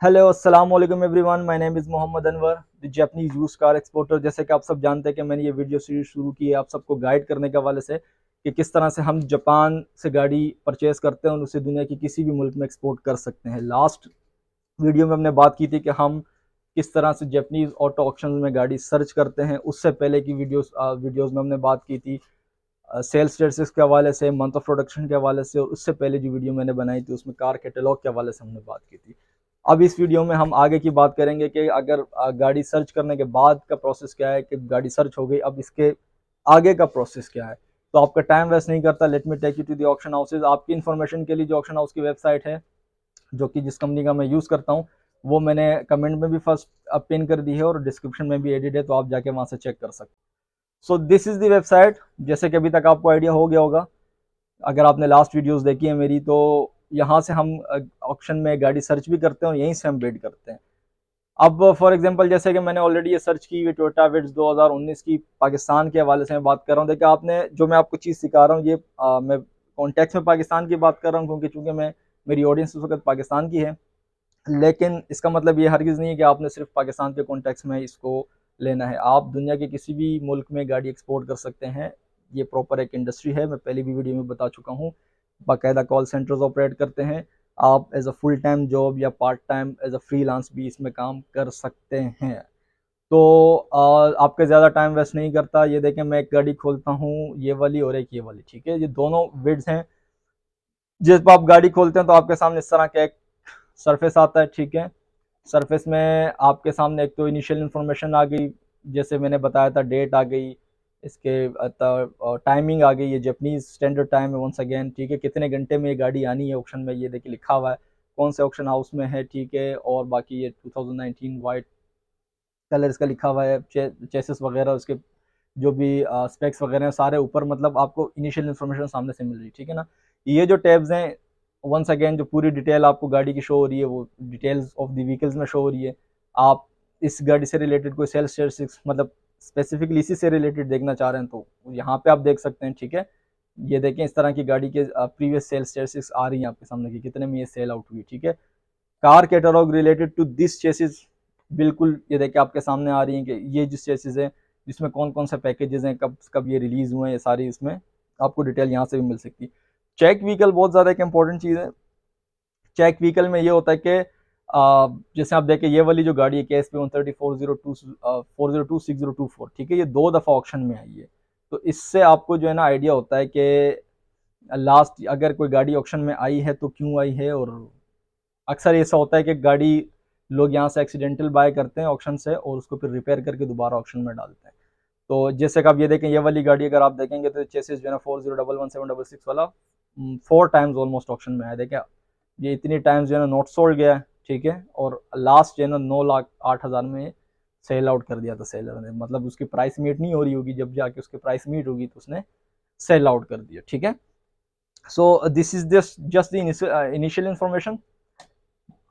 Hello अस्सलाम वालेकुम everyone, my name is Mohammad Anwar, the Japanese used car exporter. जैसे कि आप सब जानते हैं कि मैंने ये वीडियो सीरीज शुरू की है आप सबको गाइड करने के हवाले से कि किस तरह से हम जापान से गाड़ी परचेज करते हैं और उसे दुनिया की किसी भी मुल्क में एक्सपोर्ट कर सकते हैं। लास्ट वीडियो में हमने बात की थी कि हम किस तरह से जापानीज ऑटो ऑक्शन में गाड़ी सर्च करते हैं। उससे पहले की वीडियोस में हमने बात की थी सेल्स स्टेटस के हवाले से, मंथ ऑफ प्रोडक्शन के हवाले से, और उससे पहले जो वीडियो मैंने बनाई थी उसमें कार कैटलॉग के हवाले से हमने बात की थी। अब इस वीडियो में हम आगे की बात करेंगे कि अगर गाड़ी सर्च करने के बाद का प्रोसेस क्या है, कि गाड़ी सर्च हो गई, अब इसके आगे का प्रोसेस क्या है। तो आपका टाइम वेस्ट नहीं करता, let me take you to the auction houses. आपकी इन्फॉर्मेशन के लिए जो ऑक्शन हाउस की वेबसाइट है, जो कि जिस कंपनी का मैं यूज़ करता हूँ, वो मैंने कमेंट में भी फर्स्ट पिन कर दी है और डिस्क्रिप्शन में भी एडिट है, तो आप जाके वहाँ से चेक कर सकते हैं। So this is the website. जैसे कि अभी तक आपको आइडिया हो गया होगा, अगर आपने लास्ट वीडियोस देखी है मेरी, तो यहाँ से हम ऑप्शन में गाड़ी सर्च भी करते हैं और यहीं से हम बिड करते हैं। अब फॉर एग्जांपल जैसे कि मैंने ऑलरेडी ये सर्च की हुई टोयोटा विट्स 2019 की, पाकिस्तान के हवाले से मैं बात कर रहा हूँ। देखिए, आपने जो मैं आपको चीज़ सिखा रहा हूँ, ये मैं कॉन्टेक्स्ट में पाकिस्तान की बात कर रहा हूँ, क्योंकि चूंकि मैं मेरी ऑडियंस उस वक्त पाकिस्तान की है। लेकिन इसका मतलब ये हरगिज़ नहीं है कि आपने सिर्फ पाकिस्तान के कॉन्टेक्स्ट में इसको लेना है। आप दुनिया के किसी भी मुल्क में गाड़ी एक्सपोर्ट कर सकते हैं। ये प्रॉपर एक इंडस्ट्री है, मैं पहली भी वीडियो में बता चुका हूँ। बाकायदा कॉल सेंटर्स ऑपरेट करते हैं। आप as a full time job या part time as a freelance भी इसमें काम कर सकते हैं। तो आपका ज़्यादा टाइम वेस्ट नहीं करता। ये देखें, मैं एक गाड़ी खोलता हूँ, ये वाली और एक ये वाली, ठीक है, ये दोनों विड्स हैं। जिस पर आप गाड़ी खोलते हैं तो आपके सामने इस तरह का एक सरफेस आता है, ठीक है। सरफेस में आपके सामने एक तो इनिशियल इन्फॉर्मेशन आ गई, जैसे मैंने बताया था, डेट आ गई, इसके टाइमिंग आ गई, ये जापानीज स्टैंडर्ड टाइम है वंस अगेन, ठीक है। कितने घंटे में ये गाड़ी आनी है ऑक्शन में, ये देखिए लिखा हुआ है कौन से ऑक्शन हाउस में है, ठीक है। और बाकी ये 2019 वाइट कलर इसका लिखा हुआ है, चेसिस वगैरह, उसके जो भी स्पेक्स वगैरह हैं सारे ऊपर, मतलब आपको इनिशियल इन्फॉर्मेशन सामने से मिल रही है, ठीक है ना। ये जो टैब्स हैं, वंस अगेन जो पूरी डिटेल आपको गाड़ी की शो हो रही है, वो डिटेल्स ऑफ द व्हीकल्स में शो हो रही है। आप इस गाड़ी से रिलेटेड कोई सेल्स स्टैटिस्टिक्स, मतलब स्पेसिफिकली इसी से रिलेटेड देखना चाह रहे हैं, तो यहाँ पे आप देख सकते हैं, ठीक है। ये देखें, इस तरह की गाड़ी के प्रीवियस सेल्स स्टैटिस्टिक्स आ रही हैं आपके सामने की कितने में ये सेल आउट हुई, ठीक है। Car catalogue related to this chassis, बिल्कुल ये देखिए आपके सामने आ रही हैं कि ये जिस चेसिस है, जिसमें कौन कौन से पैकेजेस हैं, कब कब ये रिलीज हुए हैं, ये सारी इसमें आपको डिटेल यहाँ से भी मिल सकती है। चेक व्हीकल बहुत ज़्यादा एक इंपॉर्टेंट चीज़ है। चेक व्हीकल में ये होता है कि जैसे आप देखें, ये वाली जो गाड़ी है KSP 13402 ठीक है, ये 2 दफ़ा ऑक्शन में आई है। तो इससे आपको जो है ना आइडिया होता है कि लास्ट अगर कोई गाड़ी ऑक्शन में आई है तो क्यों आई है। और अक्सर ऐसा होता है कि गाड़ी लोग यहाँ से एक्सीडेंटल बाय करते हैं ऑक्शन से, और उसको फिर रिपेयर करके दोबारा ऑक्शन में डालते हैं। तो जैसे कि आप ये देखें, ये वाली गाड़ी अगर आप देखेंगे तो चेसिस जो है ना 40111766 वाला 4 टाइम्स ऑलमोस्ट ऑक्शन में है। देखें, ये इतनी टाइम्स जो है ना नोट सोल्ड गया है, ठीक है। और लास्ट जो है ना 9,08,000 में सेल आउट कर दिया था सेलर ने, मतलब उसकी प्राइस मीट नहीं हो रही होगी, जब जाके उसकी प्राइस मीट होगी तो उसने सेल आउट कर दिया, ठीक है। So this is just the initial information.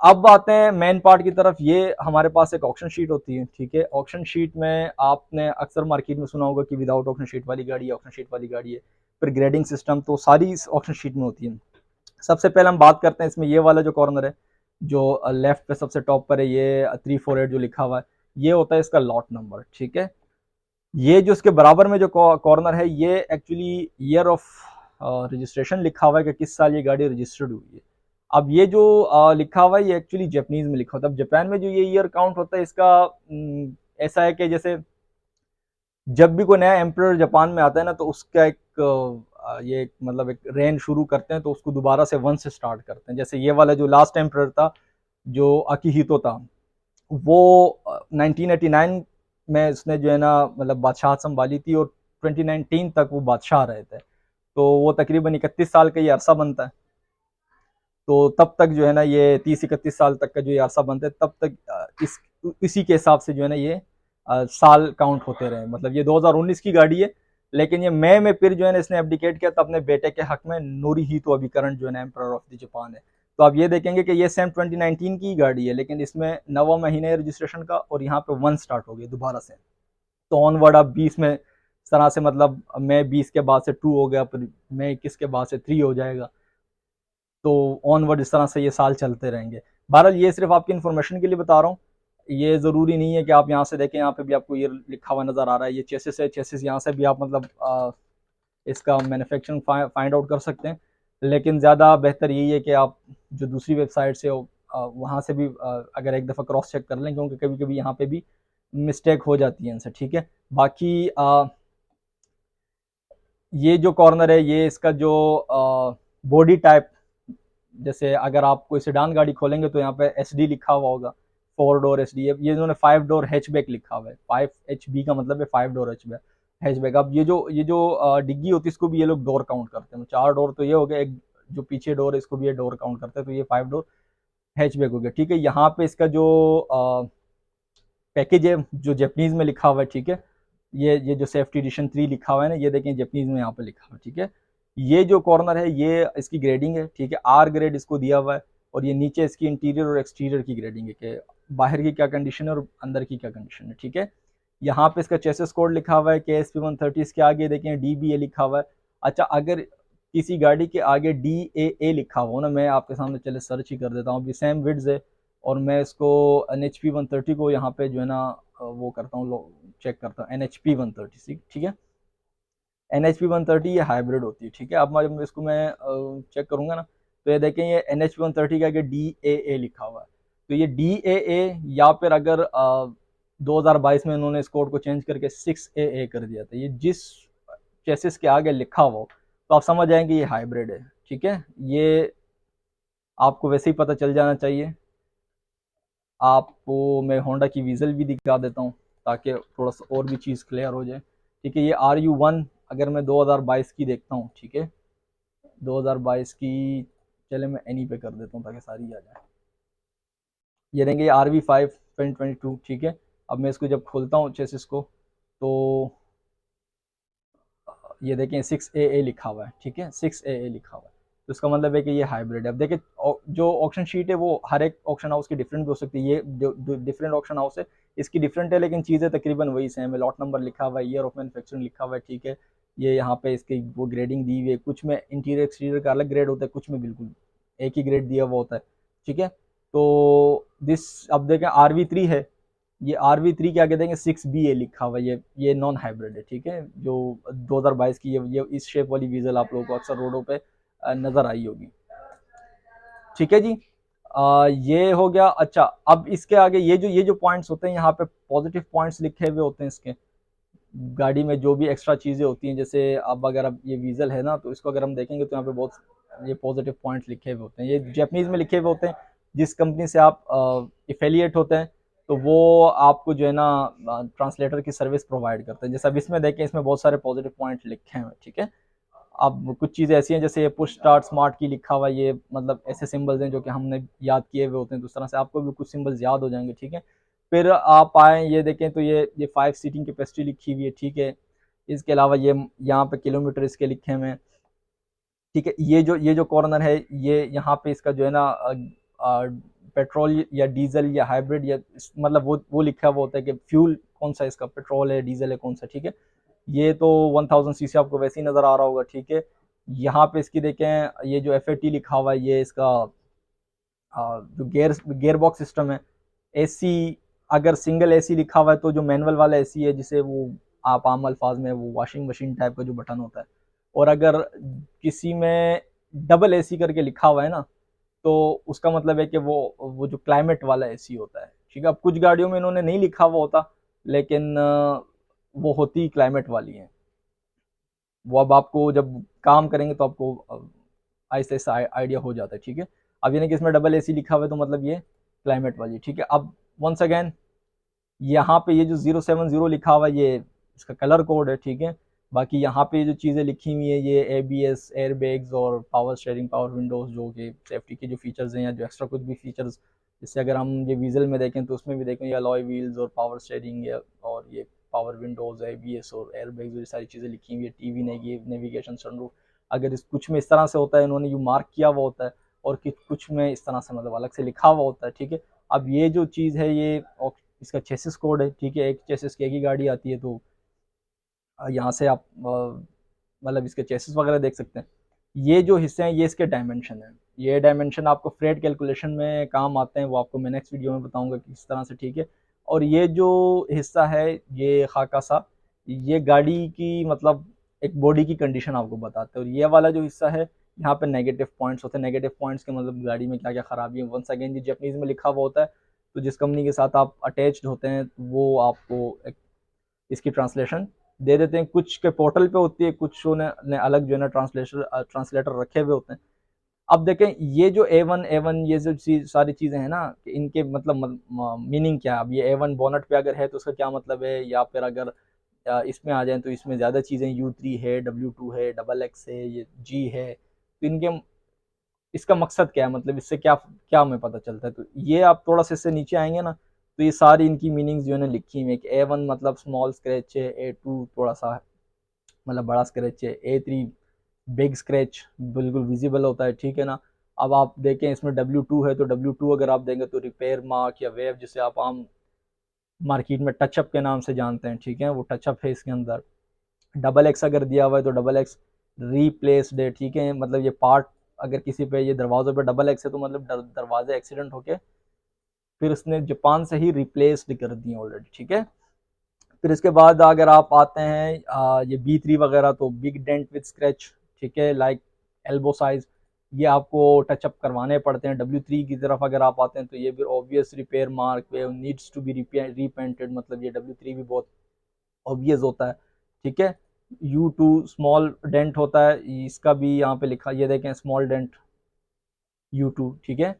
अब आते हैं मेन पार्ट की तरफ। ये हमारे पास एक ऑक्शन शीट होती है, ठीक है। ऑक्शन शीट में आपने अक्सर मार्केट में सुना होगा कि विदाउट ऑक्शन शीट वाली गाड़ी है, ऑक्शन शीट वाली गाड़ी है, फिर ग्रेडिंग सिस्टम, तो सारी इस ऑक्शन शीट में होती है। सबसे पहले हम बात करते हैं इसमें, ये वाला जो कॉर्नर है, जो लेफ्ट पे सबसे टॉप पर है, ये 348 जो लिखा हुआ है, ये होता है इसका लॉट नंबर, ठीक है। ये जो इसके बराबर में जो कॉर्नर है, ये एक्चुअली ईयर ऑफ रजिस्ट्रेशन लिखा हुआ है कि किस साल ये गाड़ी रजिस्टर्ड हुई है। अब ये जो लिखा हुआ है, ये एक्चुअली जापानीज में लिखा होता है। अब जापान में जो ये ईयर काउंट होता है इसका ऐसा है कि जैसे जब भी कोई नया एम्परर जापान में आता है ना, तो उसका एक ये मतलब एक रेन शुरू करते हैं, तो उसको दोबारा से 1 से स्टार्ट करते हैं। जैसे ये वाला जो लास्ट एम्परर था, जो अकिहितो था, वो 1989 में उसने जो है ना मतलब बादशाह संभाली थी, और 2019 तक वो बादशाह रहे थे। तो वो तकरीबन 31 साल का ये अरसा बनता है। तो तब तक जो है ना ये 30-31 साल तक का जो ये अरसा बनता है, तब तक इसी के हिसाब से जो है ना ये साल काउंट होते रहे। मतलब ये 2019 की गाड़ी है, लेकिन ये मई में फिर जो है ना इसने एब्डिकेट किया, तो अपने बेटे के हक में नूरी ही तो अभी करंट जो है ना एम्पर ऑफ द जापान है। तो आप ये देखेंगे कि ये सेम 2019 की गाड़ी है, लेकिन इसमें 9वां महीने रजिस्ट्रेशन का, और यहाँ पे 1 स्टार्ट हो गया दोबारा से। तो ऑनवर्ड अब 20 में इस तरह से, मतलब मई 20 के बाद से 2 हो गया, फिर मई 21 के बाद से 3 हो जाएगा। तो ऑनवर्ड इस तरह से ये साल चलते रहेंगे। बहरहाल ये सिर्फ आपकी इन्फॉर्मेशन के लिए बता रहा हूँ, ये ज़रूरी नहीं है कि आप यहाँ से देखें, यहाँ पे भी आपको ये लिखा हुआ नज़र आ रहा है, ये चेसिस है, चेसिस यहाँ से भी आप मतलब इसका मैन्युफैक्चरिंग फाइंड आउट कर सकते हैं। लेकिन ज़्यादा बेहतर यही है कि आप जो दूसरी वेबसाइट से हो वहाँ से भी अगर एक दफ़ा क्रॉस चेक कर लें, क्योंकि कभी कभी यहाँ पे भी मिस्टेक हो जाती है इनसे, ठीक है। बाकी ये जो कॉर्नर है, ये इसका जो बॉडी टाइप, जैसे अगर आप कोई सेडान गाड़ी खोलेंगे तो यहाँ पे एसडी लिखा हुआ होगा, 4 डोर एसडी है। ये इन्होंने 5 डोर हैचबैक लिखा हुआ है, 5 HB का मतलब है 5 डोर हैचबैक। अब ये जो डिग्गी होती है, इसको भी ये लोग डोर काउंट करते हैं। 4 डोर तो ये हो गया, एक जो पीछे डोर है इसको भी ये डोर काउंट करते हैं, तो ये 5 डोर हैचबैक हो गया, ठीक है। यहाँ पे इसका जो पैकेज है जो जापानीज में लिखा हुआ है, ठीक है, ये जो सेफ्टी एडिशन 3 लिखा हुआ है ना, ये देखें जापानीज में यहाँ पे लिखा हुआ है, ठीक है। ये जो कॉर्नर है ये इसकी ग्रेडिंग है, ठीक है, आर ग्रेड इसको दिया हुआ है। और ये नीचे इसकी इंटीरियर और एक्सटीरियर की ग्रेडिंग है कि बाहर की क्या कंडीशन है और अंदर की क्या कंडीशन है, ठीक है। यहाँ पे इसका चेसिस कोड लिखा हुआ है KSP 130, इसके आगे देखें DBA लिखा हुआ है। अच्छा, अगर किसी गाड़ी के आगे DAA लिखा हुआ ना, मैं आपके सामने चले सर्च ही कर देता हूँ, अभी सेम विड्स है, और मैं इसको NHP 130 को यहाँ पे जो है ना वो करता हूँ, चेक करता हूँ NHP 130, ठीक है। NHP 130 ये हाइब्रिड होती है, ठीक है। अब जब इसको मैं चेक करूँगा ना, तो ये देखें ये NHP 130 का आगे DAA लिखा हुआ है। तो ये DAA, या फिर अगर 2022 में इन्होंने इस कोड को चेंज करके 6AA कर दिया था, ये जिस चेसिस के आगे लिखा हुआ हो तो आप समझ जाएंगे ये हाइब्रिड है, ठीक है। ये आपको वैसे ही पता चल जाना चाहिए। आपको मैं होंडा की वीजल भी दिखा देता हूँ ताकि थोड़ा सा और भी चीज़ क्लियर हो जाए, ठीक है। ये RU1 अगर मैं 2022 की देखता हूँ, ठीक है, 2022 की, चले मैं एनी पे कर देता हूँ ताकि सारी आ जाए। ये रहेंगे RV5 2022, ठीक है। अब मैं इसको जब खोलता हूँ चेसिस को, तो ये देखें 6AA लिखा हुआ है, ठीक है, 6AA लिखा हुआ है, तो इसका मतलब है कि ये हाइब्रिड है। अब देखिए जो ऑक्शन शीट है वो हर एक ऑक्शन हाउस की डिफरेंट भी हो सकती है, ये जो डिफरेंट ऑक्शन हाउस है इसकी डिफरेंट है, लेकिन चीज़ें तकरीबन वही सेम है। लॉट नंबर लिखा हुआ है, ईयर ऑफ मैन्युफैक्चरिंग लिखा हुआ है, ठीक है। ये यहाँ पे इसकी वो ग्रेडिंग दी हुई है, कुछ में इंटीरियर एक्सटीरियर का अलग ग्रेड होता है, कुछ में बिल्कुल एक ही ग्रेड दिया हुआ होता है, ठीक है। तो दिस, अब देखें RV3 है, ये RV3 के आगे देंगे 6BA लिखा हुआ है, ये नॉन हाइब्रिड है, ठीक है। जो 2022 की ये इस शेप वाली वीजल आप लोगों को अक्सर रोडों पे नजर आई होगी, ठीक है जी। ये हो गया। अच्छा, अब इसके आगे ये जो पॉइंट्स होते हैं, यहाँ पे पॉजिटिव पॉइंट्स लिखे हुए होते हैं इसके गाड़ी में, जो भी एक्स्ट्रा चीज़ें होती हैं, जैसे अब ये वीजल है ना, तो इसको अगर हम देखेंगे तो यहाँ पे बहुत ये पॉजिटिव पॉइंट्स लिखे हुए होते हैं, ये जापानीज में लिखे हुए होते हैं। जिस कंपनी से आप एफिलिएट होते हैं तो वो आपको जो है ना ट्रांसलेटर की सर्विस प्रोवाइड करते हैं। जैसे अब इसमें देखें, इसमें बहुत सारे पॉजिटिव पॉइंट्स लिखे हैं, ठीक है। अब कुछ चीज़ें ऐसी हैं, जैसे ये पुश स्टार्ट स्मार्ट की लिखा हुआ, ये मतलब ऐसे सिंबल्स हैं जो कि हमने याद किए हुए होते हैं, तो उस तरह से आपको भी कुछ सिंबल्स याद हो जाएंगे, ठीक है। फिर आप आए, ये देखें तो ये 5 सीटिंग कैपेसिटी लिखी हुई है, ठीक है। इसके अलावा ये यहाँ पे किलोमीटर इसके लिखे हुए हैं, ठीक है। ये जो कॉर्नर है, ये यहाँ पे इसका जो है ना पेट्रोल या डीजल या हाइब्रिड या मतलब वो लिखा हुआ होता है कि फ्यूल कौन सा इसका, पेट्रोल है डीजल है कौन सा, ठीक है। ये तो 1000 cc आपको वैसे ही नज़र आ रहा होगा, ठीक है। यहाँ पे इसकी देखें, ये जो FAT लिखा हुआ है, ये इसका जो गेयर बॉक्स सिस्टम है। AC, अगर सिंगल AC लिखा हुआ है तो जो मैनुअल वाला AC है, जिसे वो आप आम अल्फाज में वो वॉशिंग मशीन टाइप का जो बटन होता है, और अगर किसी में डबल AC करके लिखा हुआ है ना, तो उसका मतलब है कि वो जो क्लाइमेट वाला AC होता है, ठीक है। अब कुछ गाड़ियों में इन्होंने नहीं लिखा हुआ होता, लेकिन वो होती क्लाइमेट वाली है। वो अब आपको जब काम करेंगे तो आपको आहिस्ता आहिस्ता आइडिया हो जाता है, ठीक है। अब यानी कि इसमें डबल AC लिखा हुआ है तो मतलब ये क्लाइमेट वाली, ठीक है। अब वंस अगेन यहाँ पे ये जो 070 लिखा हुआ है, ये इसका कलर कोड है, ठीक है। बाकी यहाँ पे जो चीज़ें लिखी हुई है, ये ABS, एयर बैग्स और पावर स्टीयरिंग, पावर विंडोज़, जो कि सेफ्टी के जो फीचर्स हैं या जो एक्स्ट्रा कुछ भी फीचर्स, जैसे अगर हम ये वीजल में देखें तो उसमें भी देखें ये अलॉय व्हील्स और पावर स्टीयरिंग या और ये पावर विंडोज़, ABS और एयर बैग्स, ये सारी चीज़ें लिखी हुई है। TV नेविगेशन, सनरूफ, अगर इस कुछ में इस तरह से होता है, इन्होंने यू मार्क किया हुआ होता है, और कुछ में इस तरह से मतलब अलग से लिखा हुआ होता है, ठीक है। अब ये जो चीज़ है, ये इसका चेसिस कोड है, ठीक है। एक चेसिस की एक ही गाड़ी आती है, तो यहाँ से आप मतलब इसके चेसिस वगैरह देख सकते हैं। ये जो हिस्से हैं ये इसके डायमेंशन है। ये डायमेंशन आपको फ्रेट कैलकुलेशन में काम आते हैं, वो आपको मैं नेक्स्ट वीडियो में बताऊंगा कि किस तरह से, ठीक है। और ये जो हिस्सा है ये खाका सा, ये गाड़ी की मतलब एक बॉडी की कंडीशन आपको बताते हैं। और ये वाला जो हिस्सा है यहाँ पे नेगेटिव पॉइंट्स होते हैं। नेगेटिव पॉइंट्स के मतलब गाड़ी में क्या क्या खराबी है, वंस अगेन ये जैपनीज में लिखा हुआ होता है। तो जिस कंपनी के साथ आप अटैच्ड होते हैं वो आपको एक इसकी ट्रांसलेशन दे देते हैं। कुछ के पोर्टल पे होती है, कुछ ने अलग जो है ना ट्रांसलेटर रखे हुए होते हैं। अब देखें ये जो A1 ये जो सारी चीज़ें हैं ना, कि इनके मतलब मीनिंग क्या है। अब ये A1 बोनट पे अगर है तो उसका क्या मतलब है, या फिर अगर इसमें आ जाए तो इसमें ज़्यादा चीज़ें U3 है, W2 है, XX है, ये G है, तो इनके इसका मकसद क्या है, मतलब इससे क्या क्या हमें पता चलता है। तो ये आप थोड़ा सा इससे नीचे आएंगे ना, तो ये सारी इनकी मीनिंग्स जो है ना लिखी हुई है कि A1 मतलब स्मॉल स्क्रैच है, A2 थोड़ा सा मतलब बड़ा स्क्रैच है, A3 बिग स्क्रैच बिल्कुल विजिबल होता है, ठीक है ना। अब आप देखें इसमें W2 है, तो W2 अगर आप देंगे तो रिपेयर मार्क या वेव, जिसे आप आम मार्केट में टचअप के नाम से जानते हैं, ठीक है, वो टचअप है इसके अंदर। XX अगर दिया हुआ है तो XX रीप्लेस्ड है, ठीक है, मतलब ये पार्ट अगर किसी पे ये दरवाज़ों पे XX है तो मतलब दरवाजे एक्सीडेंट होके फिर उसने जापान से ही रिप्लेस्ड कर दिए ऑलरेडी, ठीक है। फिर इसके बाद अगर आप आते हैं ये B3 वगैरह, तो बिग डेंट विद स्क्रैच, ठीक है, लाइक एल्बो साइज, ये आपको टचअप करवाने पड़ते हैं। W3 की तरफ अगर आप आते हैं तो ये भी obvious repair mark needs to be repainted, मतलब ये W3 भी बहुत ऑब्वियस होता है, ठीक है। U2 स्मॉल डेंट होता है, इसका भी यहाँ पे लिखा, ये देखें स्मॉल डेंट U2, ठीक है।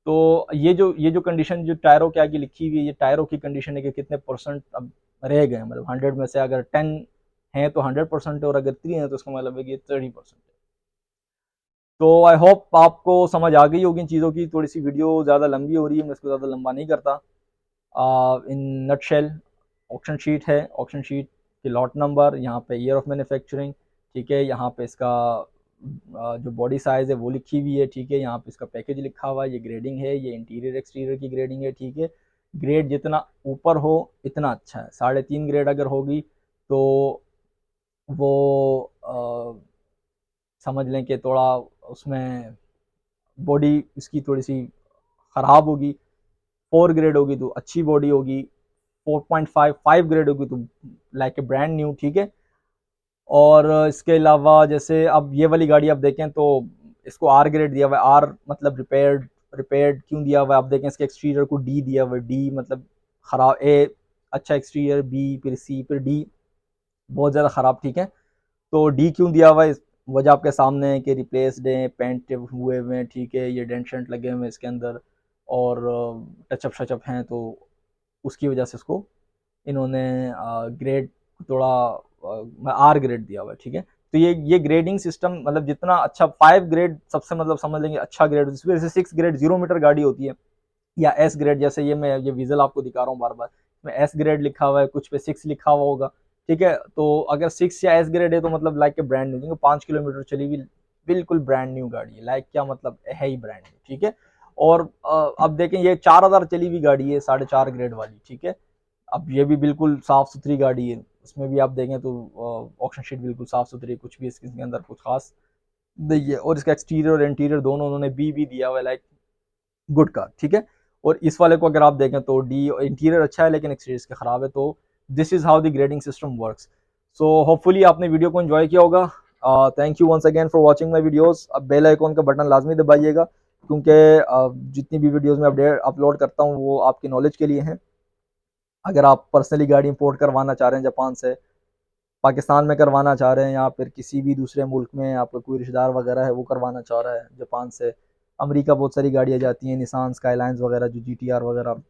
तो ये जो कंडीशन जो टायरों के आगे लिखी हुई है, ये टायरों की कंडीशन है कि कितने परसेंट अब रह गए, मतलब 100 में से अगर 10 हैं तो 100% है, और अगर 3 है तो उसका मतलब है कि 30% है। तो आई होप आपको समझ आ गई होगी इन चीज़ों की। थोड़ी सी वीडियो ज़्यादा लंबी हो रही है, मैं इसको ज़्यादा लंबा नहीं करता। इन नटशेल ऑक्शन शीट है, ऑक्शन शीट के लॉट नंबर, यहाँ पे ईयर ऑफ मैन्युफैक्चरिंग, ठीक है, यहाँ पे इसका जो बॉडी साइज़ है वो लिखी हुई है, ठीक है, यहाँ पे इसका पैकेज लिखा हुआ है, ये ग्रेडिंग है, ये इंटीरियर एक्सटीरियर की ग्रेडिंग है, ठीक है। ग्रेड जितना ऊपर हो इतना अच्छा है, 3.5 ग्रेड अगर होगी तो वो समझ लें कि थोड़ा उसमें बॉडी इसकी थोड़ी सी ख़राब होगी। 4 ग्रेड होगी तो अच्छी बॉडी होगी, 4.5 5 ग्रेड होगी तो लाइक ए ब्रांड न्यू, ठीक है। और इसके अलावा जैसे अब ये वाली गाड़ी आप देखें तो इसको R ग्रेड दिया हुआ है। R मतलब रिपेयर्ड, रिपेयर्ड क्यों दिया हुआ है, आप देखें इसके एक्सटीरियर को D दिया हुआ है। D मतलब ख़राब, A अच्छा एक्सटीरियर, B फिर C फिर D बहुत ज़्यादा ख़राब, ठीक है। तो D क्यों दिया हुआ है, इस वजह आपके सामने है कि रिप्लेस्ड हैं, पेंट हुए हुए हैं, ठीक है, ये डेंट शेंट लगे हुए हैं इसके अंदर, और टचअप शचअप हैं, तो उसकी वजह से इसको इन्होंने ग्रेड थोड़ा R ग्रेड दिया हुआ है, ठीक है। तो ये ग्रेडिंग सिस्टम मतलब जितना अच्छा 5 ग्रेड सबसे मतलब समझ लेंगे अच्छा ग्रेड, इस वजह से 6 ग्रेड 0 मीटर गाड़ी होती है, या S ग्रेड, जैसे ये मैं ये विजल आपको दिखा रहा हूँ बार बार, इसमें S ग्रेड लिखा हुआ है, कुछ पे 6 लिखा हुआ होगा, ठीक है। तो अगर 6 या S ग्रेड है तो मतलब like a brand new, 5 kilometre चली हुई बिल्कुल ब्रांड न्यू गाड़ी है, लाइक क्या मतलब है ही ब्रांड न्यू, ठीक है। और अब देखें ये 4000 चली हुई गाड़ी है, 4.5 ग्रेड वाली, ठीक है। अब ये भी बिल्कुल साफ सुथरी गाड़ी है, उसमें भी आप देखें तो ऑक्शन शीट बिल्कुल साफ सुथरी, कुछ भी इसके अंदर कुछ खास नहीं है। और इसका एक्सटीरियर और इंटीरियर दोनों उन्होंने बी दिया हुआ है, लाइक गुड कार, ठीक है। और इस वाले को अगर आप देखें तो डी इंटीरियर अच्छा है लेकिन एक्सटीरियर इसका खराब है। तो this is how the grading system works. So hopefully आपने वीडियो को एंजॉय किया होगा। Thank you once again for watching my videos. अब बेल आइकॉन का बटन लाजमी दबाइएगा, क्योंकि जितनी भी वीडियोस में अपडेट अपलोड करता हूँ वो आपकी नॉलेज के लिए हैं। अगर आप पर्सनली गाड़ी इंपोर्ट करवाना चाह रहे हैं जापान से, पाकिस्तान में करवाना चाह रहे हैं, या फिर किसी भी दूसरे मुल्क में आपका कोई रिश्तेदार वगैरह है वो करवाना चाह रहा है जापान से, अमेरिका बहुत सारी गाड़ियाँ जाती हैं, निसान स्काईलाइंस वगैरह जो GTR वगैरह,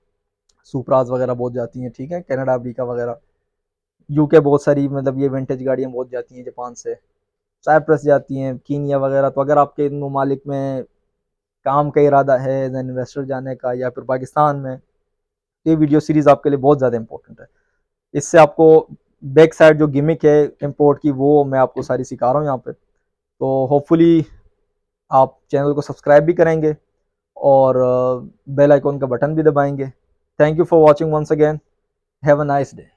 सुपराज वगैरह बहुत जाती हैं, ठीक है, कनाडा अमेरिका वगैरह, UK बहुत सारी मतलब ये विंटेज गाड़ियाँ बहुत जाती हैं जापान से, साइप्रस जाती हैं, कीनिया वगैरह। तो अगर आपके इन ममालिक में काम का इरादा है एज एन इन्वेस्टर जाने का, या फिर पाकिस्तान में, ये वीडियो सीरीज़ आपके लिए बहुत ज़्यादा इंपॉर्टेंट है। इससे आपको बैक साइड जो गिमिक है इंपोर्ट की वो मैं आपको सारी सिखा रहा हूँ यहाँ पे। तो होपफुली आप चैनल को सब्सक्राइब भी करेंगे और बेल आइकॉन का बटन भी दबाएंगे। Thank you for watching once again, have a nice day.